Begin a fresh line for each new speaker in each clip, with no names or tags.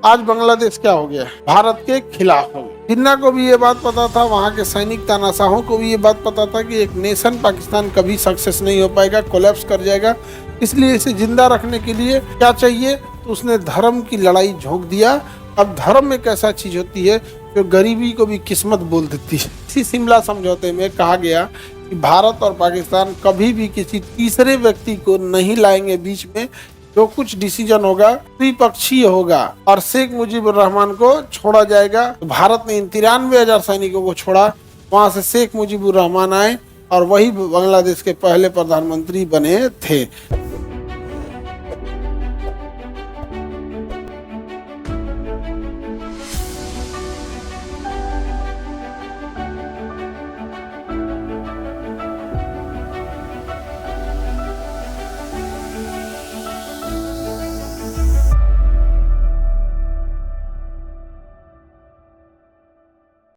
आज बांग्लादेश क्या हो गया, भारत के खिलाफ हो गया। जिन्ना को भी ये बात पता था, वहाँ के सैनिक तानाशाहों को भी ये बात पता था कि एक नेशन पाकिस्तान कभी सक्सेस नहीं हो पाएगा, कोलैप्स कर जाएगा। इसलिए इसे जिंदा रखने के लिए क्या चाहिए, तो उसने धर्म की लड़ाई झोंक दिया। अब धर्म एक ऐसा चीज होती है जो गरीबी को भी किस्मत बोल देती है। इसी शिमला समझौते में कहा गया कि भारत और पाकिस्तान कभी भी किसी तीसरे व्यक्ति को नहीं लाएंगे बीच में। जो कुछ डिसीजन होगा द्विपक्षीय होगा और शेख मुजीबुर रहमान को छोड़ा जाएगा। तो भारत ने इन 93,000 सैनिकों को छोड़ा, वहां से शेख मुजीबुर रहमान आए और वही बांग्लादेश के पहले प्रधानमंत्री बने थे।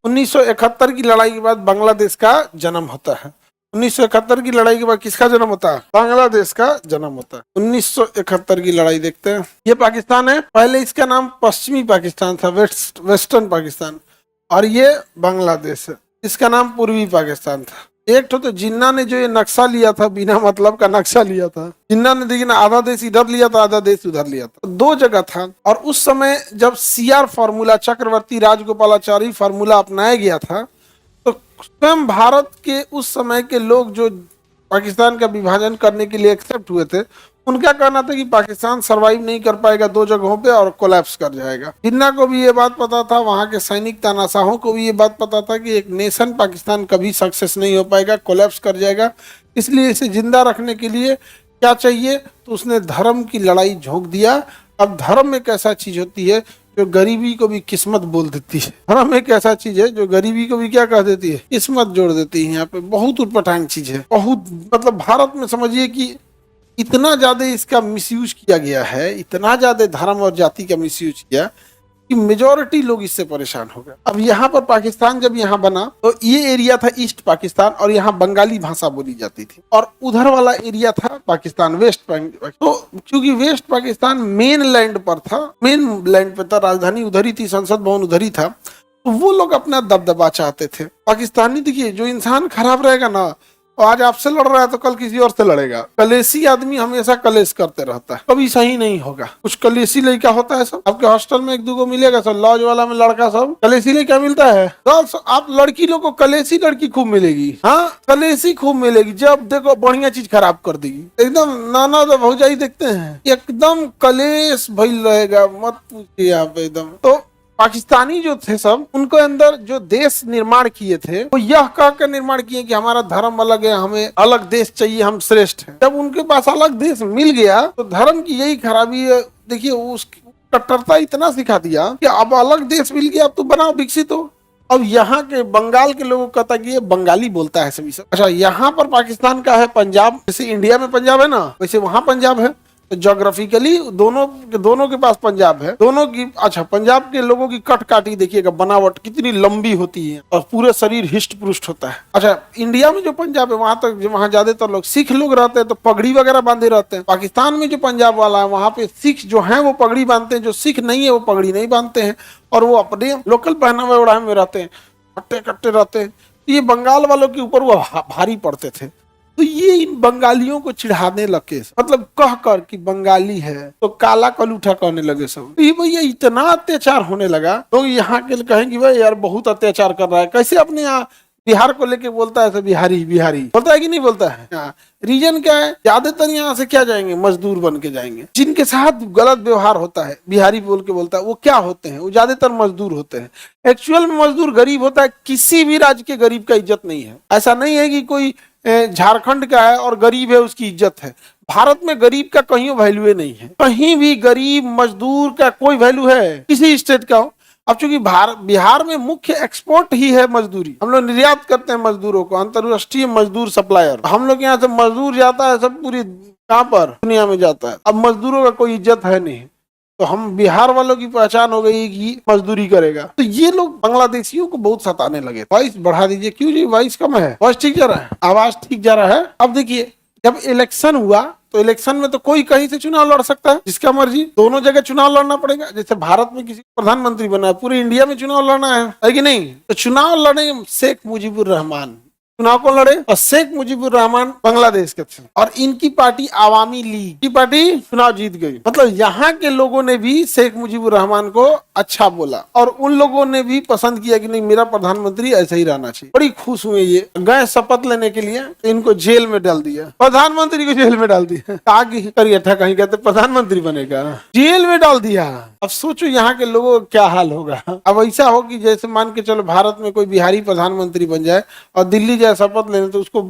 उन्नीस सौ 71 की लड़ाई के बाद बांग्लादेश का जन्म होता है। 1971 की लड़ाई के बाद किसका जन्म होता है? बांग्लादेश का जन्म होता है। 1971 की लड़ाई देखते हैं। ये पाकिस्तान है, पहले इसका नाम पश्चिमी पाकिस्तान था, वेस्टर्न पाकिस्तान, और ये बांग्लादेश है, इसका नाम पूर्वी पाकिस्तान था। एक तो जिन्ना ने जो ये नक्शा लिया था, बिना मतलब का नक्शा लिया था, जिन्ना ने देखिए ना, आधा देश इधर लिया था, आधा देश उधर लिया था, दो जगह था। और उस समय जब CR फार्मूला, चक्रवर्ती राजगोपालाचारी फार्मूला अपनाया गया था, तो स्वयं भारत के उस समय के लोग जो पाकिस्तान का विभाजन करने के लिए एक्सेप्ट हुए थे, उनका कहना था कि पाकिस्तान सरवाइव नहीं कर पाएगा दो जगहों पे और कोलैप्स कर जाएगा। जिन्ना को भी ये बात पता था, वहाँ के सैनिक तानाशाहों को भी ये बात पता था कि एक नेशन पाकिस्तान कभी सक्सेस नहीं हो पाएगा, कोलैप्स कर जाएगा। इसलिए इसे जिंदा रखने के लिए क्या चाहिए, तो उसने धर्म की लड़ाई झोंक दिया। अब धर्म एक ऐसा चीज होती है जो गरीबी को भी किस्मत बोल देती है। धर्म एक ऐसा चीज है जो गरीबी को भी क्या कह देती है, किस्मत जोड़ देती है। यहाँ पे बहुत उटपटांग चीज है, बहुत, मतलब भारत में समझिए कि इतना ज्यादा इसका मिसयूज किया गया है, इतना ज्यादा धर्म और जाति का मिसयूज किया कि मेजॉरिटी लोग इससे परेशान हो गए। अब यहाँ पर पाकिस्तान जब यहाँ बना तो ये एरिया था ईस्ट पाकिस्तान, और यहाँ बंगाली भाषा बोली जाती थी, और उधर वाला एरिया था पाकिस्तान, वेस्ट पाकिस्तान। तो क्योंकि वेस्ट पाकिस्तान मेन लैंड पर था, मेन लैंड पे था, राजधानी उधर ही थी, संसद भवन उधर ही था, तो वो लोग अपना दबदबा चाहते थे। पाकिस्तानी देखिए, जो इंसान खराब रहेगा ना, आज आपसे लड़ रहा है तो कल किसी और से लड़ेगा। कलेशी आदमी हमेशा कलेश करते रहता है, कभी सही नहीं होगा। कुछ कलेशी लड़का होता है सब, आपके हॉस्टल में एक दो मिलेगा सब, लॉज वाला में लड़का सब कलेशी लड़का मिलता है। आप लड़की लोग को कलेशी लड़की खूब मिलेगी, हाँ कलेशी खूब मिलेगी। जब देखो बढ़िया चीज खराब कर देगी, एकदम नाना तो भौजाई देखते हैं, एकदम कलेश भइल रहेगा, मत पूछिए आप एकदम। तो पाकिस्तानी जो थे सब, उनको अंदर जो देश निर्माण किए थे, वो यह कहकर निर्माण किए कि हमारा धर्म अलग है, हमें अलग देश चाहिए, हम श्रेष्ठ हैं। जब उनके पास अलग देश मिल गया तो धर्म की यही खराबी है। देखिए, उस कट्टरता इतना सिखा दिया कि अब अलग देश मिल गया, अब तो बनाओ, विकसित हो। अब यहाँ के बंगाल के लोगों को कहता कि ये बंगाली बोलता है सभी सब। अच्छा, यहाँ पर पाकिस्तान का है पंजाब, जैसे इंडिया में पंजाब है ना, वैसे वहां पंजाब है। तो जोग्राफिकली दोनों के पास पंजाब है, दोनों की। अच्छा, पंजाब के लोगों की कट काटी देखिएगा, बनावट कितनी लंबी होती है और पूरे शरीर हिष्ट पुष्ट होता है। अच्छा, इंडिया में जो पंजाब है, वहाँ ज्यादातर लोग सिख लोग रहते हैं, तो पगड़ी वगैरह बांधे रहते हैं। पाकिस्तान में जो पंजाब वाला है, वहाँ पे सिख जो है वो पगड़ी बांधते हैं, जो सिख नहीं है वो पगड़ी नहीं बांधते हैं, और वो अपने लोकल पहनावे ओढ़ावे में रहते हैं, हट्टे कट्टे रहते हैं। ये बंगाल वालों के ऊपर वो भारी पड़ते थे। तो ये इन बंगालियों को चिढ़ाने लगे, मतलब कह कर कि बंगाली है तो काला कलूठा कहने लगे सब। तो ये भैया इतना अत्याचार होने लगा, तो यहाँ के कहेंगे भाई यार बहुत अत्याचार कर रहा है। कैसे अपने यहाँ बिहार को लेके बोलता है, बिहारी बिहारी बोलता है कि नहीं बोलता है। रीजन क्या है, ज्यादातर यहाँ से क्या जाएंगे, मजदूर बन के जाएंगे। जिनके साथ गलत व्यवहार होता है, बिहारी बोल के बोलता है, वो क्या होते हैं, वो ज्यादातर मजदूर होते हैं। एक्चुअल में मजदूर गरीब होता है, किसी भी राज्य के गरीब का इज्जत नहीं है। ऐसा नहीं है कि कोई झारखंड का है और गरीब है उसकी इज्जत है। भारत में गरीब का कहीं वैल्यू नहीं है, कहीं भी गरीब मजदूर का कोई वैल्यू है किसी स्टेट का हो। अब चूंकि बिहार में मुख्य एक्सपोर्ट ही है मजदूरी, हम लोग निर्यात करते हैं मजदूरों को, अंतर्राष्ट्रीय मजदूर सप्लायर। हम लोग यहाँ से मजदूर जाता है सब पूरी कहाँ पर दुनिया में जाता है। अब मजदूरों का कोई इज्जत है नहीं, तो हम बिहार वालों की पहचान हो गई कि मजदूरी करेगा। तो ये लोग बांग्लादेशियों को बहुत सताने लगे। वॉइस बढ़ा दीजिए, क्यों जी वॉइस कम है, वॉइस ठीक जा रहा है, आवाज ठीक जा रहा है। अब देखिए, जब इलेक्शन हुआ तो इलेक्शन में तो कोई कहीं से चुनाव लड़ सकता है, जिसका मर्जी, दोनों जगह चुनाव लड़ना पड़ेगा। जैसे भारत में किसी को प्रधानमंत्री बना है, पूरे इंडिया में चुनाव लड़ना है कि नहीं? तो चुनाव लड़े शेख मुजीबुर रहमान, चुनाव कौन लड़े? और शेख मुजीबुर रहमान बांग्लादेश के थे, और इनकी पार्टी आवामी लीग की पार्टी चुनाव जीत गई। मतलब यहाँ के लोगों ने भी शेख मुजीबुर रहमान को अच्छा बोला, और उन लोगों ने भी पसंद किया कि नहीं, मेरा प्रधानमंत्री ऐसा ही रहना चाहिए। बड़ी खुश हुए, ये गए शपथ लेने के लिए, इनको जेल में डाल दिया, प्रधानमंत्री को जेल में डाल दिया। आगे करिए था, कहीं कहते प्रधानमंत्री बनेगा, जेल में डाल दिया। अब सोचो यहाँ के लोगों का क्या हाल होगा। अब ऐसा हो कि जैसे मान के चलो भारत में कोई बिहारी प्रधानमंत्री बन जाए और दिल्ली जाए शपथ लेने, तो उसको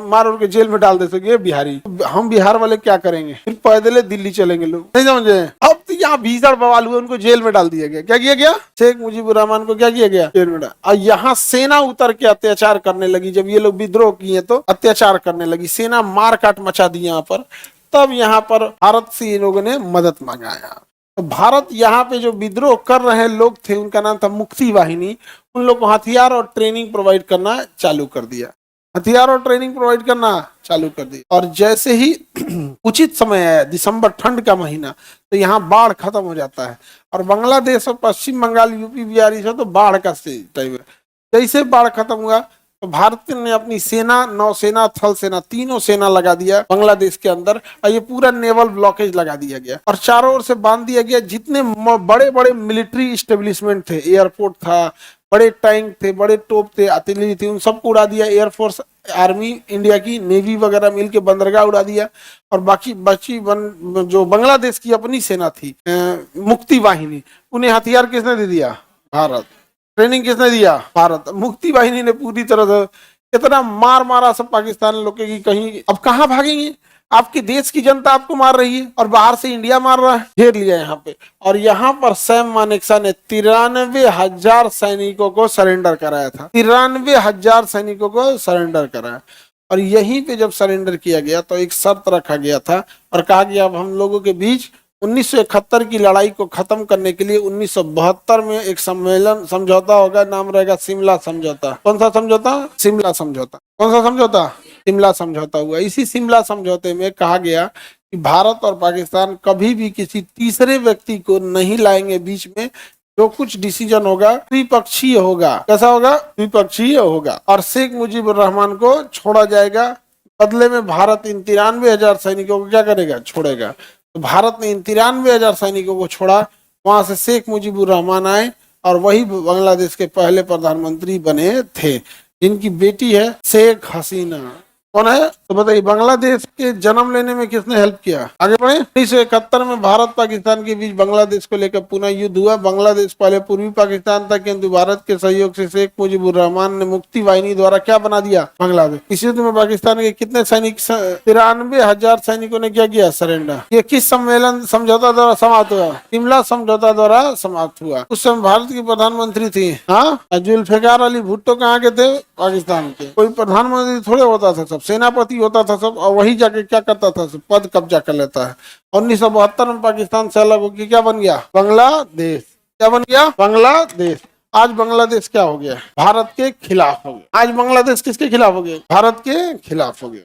मार उड़ के जेल में डाल दे सके बिहारी। हम बिहार वाले क्या करेंगे? फिर पैदल दिल्ली चलेंगे लोग, नहीं समझे? अब तो यहाँ भीषण बवाल हुए, उनको जेल में डाल दिया गया। क्या किया गया? शेख मुजीबुर रहमान को क्या किया गया? जेल में डाल। और यहाँ सेना उतर के अत्याचार करने लगी। जब ये लोग विद्रोह किए तो अत्याचार करने लगी, सेना मार काट मचा दी यहाँ पर। तब यहाँ पर भारत से ये लोगों ने मदद मांगाया। तो भारत यहाँ पे जो विद्रोह कर रहे लोग थे, उनका नाम था मुक्ति वाहिनी, उन लोग को हथियार और ट्रेनिंग प्रोवाइड करना चालू कर दिया, हथियार और ट्रेनिंग प्रोवाइड करना चालू कर दी। और जैसे ही उचित समय आया, दिसंबर, ठंड का महीना, तो यहाँ बाढ़ खत्म हो जाता है। और बांग्लादेश और पश्चिम बंगाल, यूपी, बिहार, सब तो बाढ़ का टाइम है। जैसे बाढ़ खत्म हुआ तो भारत ने अपनी सेना, नौसेना, थल सेना, तीनों सेना लगा दिया बांग्लादेश के अंदर, और ये पूरा नेवल ब्लॉकेज लगा दिया गया और चारों ओर से बांध दिया गया। जितने बड़े बड़े मिलिट्री स्टेब्लिशमेंट थे, एयरपोर्ट था, बड़े टैंक थे, बड़े तोप थे, आर्टिलरी थी, उन सबको उड़ा दिया। एयरफोर्स, आर्मी इंडिया की, नेवी वगैरह मिलके बंदरगाह उड़ा दिया। और बाकी बची जो बांग्लादेश की अपनी सेना थी, मुक्ति वाहिनी, उन्हें हथियार किसने दे दिया? भारत। ट्रेनिंग किसने दिया? भारत। मुक्ति वाहिनी ने पूरी तरह से कितना मार मारा सब पाकिस्तान लोग की, कहीं अब कहाँ भागेंगे? आपके देश की जनता आपको मार रही है और बाहर से इंडिया मार रहा है। घेर लिया यहाँ पे। और यहाँ पर सैम मानेकशॉ ने 93,000 सैनिकों को सरेंडर कराया था। 93,000 सैनिकों को सरेंडर कराया। और यहीं पे जब सरेंडर किया गया तो एक शर्त रखा गया था और कहा गया अब हम लोगों के बीच 1971 की लड़ाई को खत्म करने के लिए 1972 में एक सम्मेलन, समझौता होगा, नाम रहेगा शिमला समझौता। कौन सा समझौता? शिमला समझौता। कौन सा समझौता? शिमला समझौता हुआ। इसी शिमला समझौते में कहा गया कि भारत और पाकिस्तान कभी भी किसी तीसरे व्यक्ति को नहीं लाएंगे बीच में। जो कुछ डिसीजन होगा द्विपक्षीय होगा। कैसा होगा? द्विपक्षीय होगा। और शेख मुजीबुर रहमान को छोड़ा जाएगा। बदले में भारत इन 93,000 सैनिकों को क्या करेगा? छोड़ेगा। तो भारत ने इन 93,000 सैनिकों को छोड़ा। वहां से शेख मुजीबुर रहमान आए और वही बांग्लादेश के पहले प्रधानमंत्री बने थे, जिनकी बेटी है शेख हसीना। कौन है? तो बताइए, बांग्लादेश के जन्म लेने में किसने हेल्प किया? आगे बढ़े। 1971 में भारत पाकिस्तान के बीच बांग्लादेश को लेकर पुनः युद्ध हुआ। बांग्लादेश पहले पूर्वी पाकिस्तान था, किंतु भारत के सहयोग से शेख मुजीबुर रहमान ने मुक्ति वाहिनी द्वारा क्या बना दिया? बांग्लादेश। इस युद्ध में पाकिस्तान के कितने सैनिक? 93,000 सैनिकों ने क्या किया? सरेंडर। ये किस सम्मेलन, समझौता द्वारा समाप्त हुआ? शिमला समझौता द्वारा समाप्त हुआ। उस समय भारत की प्रधानमंत्री थी जुल्फिकार अली भुट्टो। कहाँ के थे? पाकिस्तान के। कोई प्रधानमंत्री थोड़े होता था, सब सेनापति होता था सब, और वही जाके क्या करता था? सब पद कब्जा कर लेता है। 1972 में पाकिस्तान से अलग होकर क्या बन गया? बांग्लादेश। क्या बन गया? बांग्लादेश। आज बांग्लादेश क्या हो गया? भारत के खिलाफ हो गया। आज बांग्लादेश किसके खिलाफ हो गया? भारत के खिलाफ हो गया।